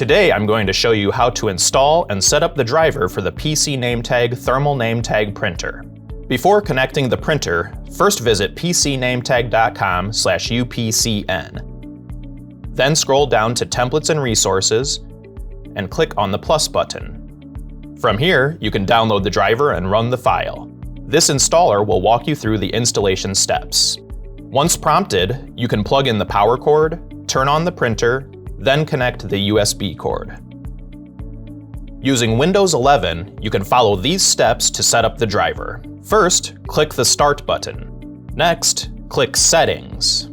Today I'm going to show you how to install and set up the driver for the PC Nametag Thermal Name Tag printer. Before connecting the printer, first visit pcnametag.com/upcn. Then scroll down to Templates and Resources and click on the plus button. From here, you can download the driver and run the file. This installer will walk you through the installation steps. Once prompted, you can plug in the power cord, turn on the printer, then connect the USB cord. Using Windows 11, you can follow these steps to set up the driver. First, click the Start button. Next, click Settings.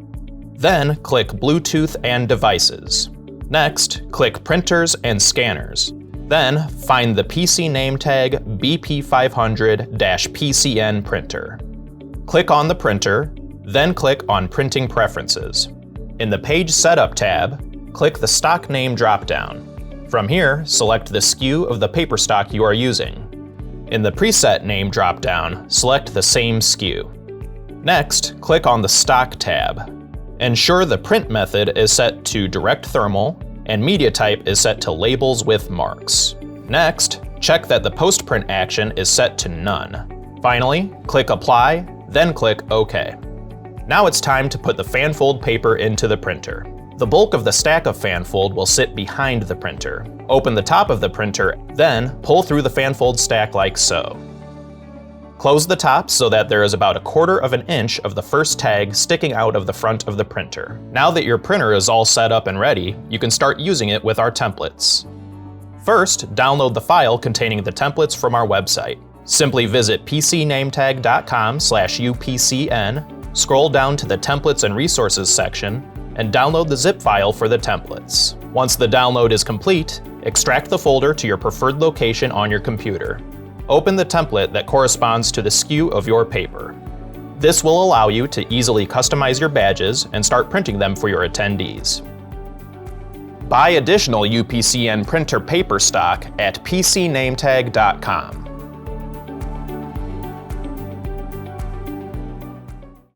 Then, click Bluetooth and Devices. Next, click Printers and Scanners. Then, find the PC Nametag BP500-PCN printer. Click on the printer, then click on Printing Preferences. In the Page Setup tab, click the Stock Name dropdown. From here, select the SKU of the paper stock you are using. In the Preset Name dropdown, select the same SKU. Next, click on the Stock tab. Ensure the print method is set to Direct Thermal and media type is set to Labels with Marks. Next, check that the post-print action is set to None. Finally, click Apply, then click OK. Now it's time to put the fanfold paper into the printer. The bulk of the stack of fanfold will sit behind the printer. Open the top of the printer, then pull through the fanfold stack like so. Close the top so that there is about 1/4 of an inch of the first tag sticking out of the front of the printer. Now that your printer is all set up and ready, you can start using it with our templates. First, download the file containing the templates from our website. Simply visit pcnametag.com/upcn, scroll down to the Templates and Resources section, and download the zip file for the templates. Once the download is complete, extract the folder to your preferred location on your computer. Open the template that corresponds to the SKU of your paper. This will allow you to easily customize your badges and start printing them for your attendees. Buy additional UPCN printer paper stock at pcnametag.com.